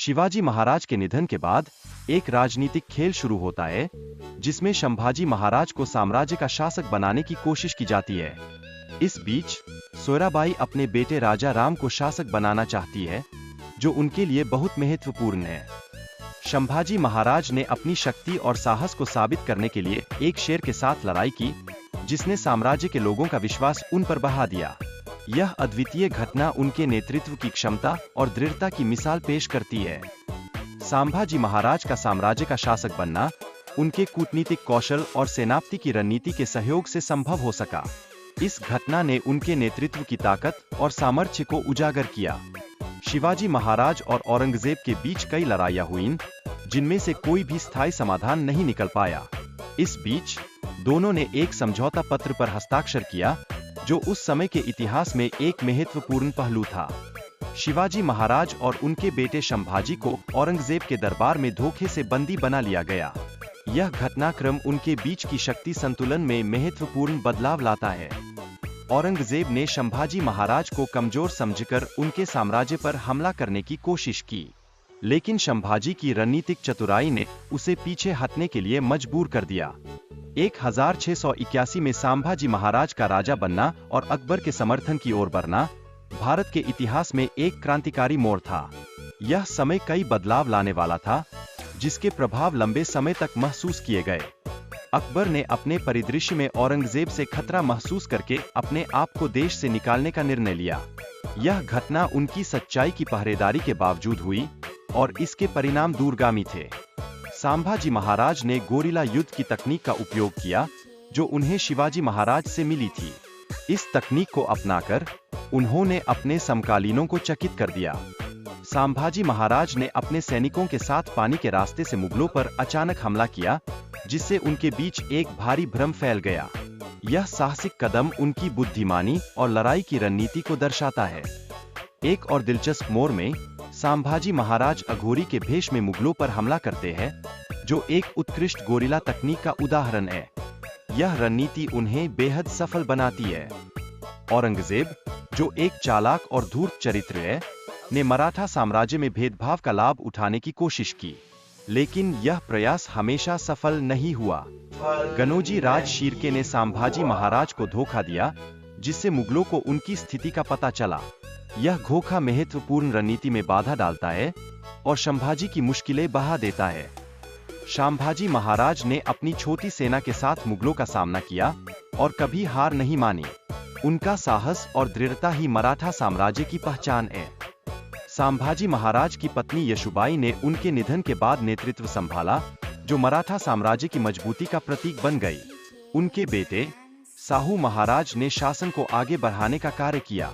शिवाजी महाराज के निधन के बाद एक राजनीतिक खेल शुरू होता है, जिसमें संभाजी महाराज को साम्राज्य का शासक बनाने की कोशिश की जाती है। इस बीच सोयराबाई अपने बेटे राजा राम को शासक बनाना चाहती है, जो उनके लिए बहुत महत्वपूर्ण है। संभाजी महाराज ने अपनी शक्ति और साहस को साबित करने के लिए एक शेर के साथ लड़ाई की, जिसने साम्राज्य के लोगों का विश्वास उन पर बढ़ा दिया। यह अद्वितीय घटना उनके नेतृत्व की क्षमता और दृढ़ता की मिसाल पेश करती है। संभाजी महाराज का साम्राज्य का शासक बनना उनके कूटनीतिक कौशल और सेनापति की रणनीति के सहयोग से संभव हो सका। इस घटना ने उनके नेतृत्व की ताकत और सामर्थ्य को उजागर किया। शिवाजी महाराज और औरंगजेब के बीच कई लड़ाइयां हुईं, जिनमें से कोई भी स्थायी समाधान नहीं निकल पाया। इस बीच दोनों ने एक समझौता पत्र पर हस्ताक्षर किया, जो उस समय के इतिहास में एक महत्वपूर्ण पहलू था। शिवाजी महाराज और उनके बेटे संभाजी को औरंगजेब के दरबार में धोखे से बंदी बना लिया गया। यह घटनाक्रम उनके बीच की शक्ति संतुलन में महत्वपूर्ण बदलाव लाता है। औरंगजेब ने संभाजी महाराज को कमजोर समझकर उनके साम्राज्य पर हमला करने की कोशिश की, लेकिन संभाजी की रणनीतिक चतुराई ने उसे पीछे हटने के लिए मजबूर कर दिया। 1681 में संभाजी महाराज का राजा बनना और अकबर के समर्थन की ओर बढ़ना भारत के इतिहास में एक क्रांतिकारी मोड़ था। यह समय कई बदलाव लाने वाला था, जिसके प्रभाव लंबे समय तक महसूस किए गए। अकबर ने अपने परिदृश्य में औरंगजेब से खतरा महसूस करके अपने आप को देश से निकालने का निर्णय लिया। यह घटना उनकी सच्चाई की पहरेदारी के बावजूद हुई और इसके परिणाम दूरगामी थे। संभाजी महाराज ने गोरिल्ला युद्ध की तकनीक का उपयोग किया, जो उन्हें शिवाजी महाराज से मिली थी। इस तकनीक को अपनाकर उन्होंने अपने समकालीनों को चकित कर दिया। संभाजी महाराज ने अपने सैनिकों के साथ पानी के रास्ते से मुगलों पर अचानक हमला किया, जिससे उनके बीच एक भारी भ्रम फैल गया। यह साहसिक कदम उनकी बुद्धिमानी और लड़ाई की रणनीति को दर्शाता है। एक और दिलचस्प मोड़ में संभाजी महाराज अघोरी के भेष में मुगलों पर हमला करते हैं, जो एक उत्कृष्ट गोरिल्ला तकनीक का उदाहरण है। यह रणनीति उन्हें बेहद सफल बनाती है। औरंगजेब, जो एक चालाक और धूर्त चरित्र है, ने मराठा साम्राज्य में भेदभाव का लाभ उठाने की कोशिश की, लेकिन यह प्रयास हमेशा सफल नहीं हुआ। गनोजी राज शिर्के ने संभाजी महाराज को धोखा दिया, जिससे मुगलों को उनकी स्थिति का पता चला। यह धोखा महत्वपूर्ण रणनीति में बाधा डालता है और संभाजी की मुश्किलें बढ़ा देता है। संभाजी महाराज ने अपनी छोटी सेना के साथ मुगलों का सामना किया और कभी हार नहीं मानी। उनका साहस और दृढ़ता ही मराठा साम्राज्य की पहचान है। संभाजी महाराज की पत्नी यशोबाई ने उनके निधन के बाद नेतृत्व संभाला, जो मराठा साम्राज्य की मजबूती का प्रतीक बन गई। उनके बेटे साहू महाराज ने शासन को आगे बढ़ाने का कार्य किया।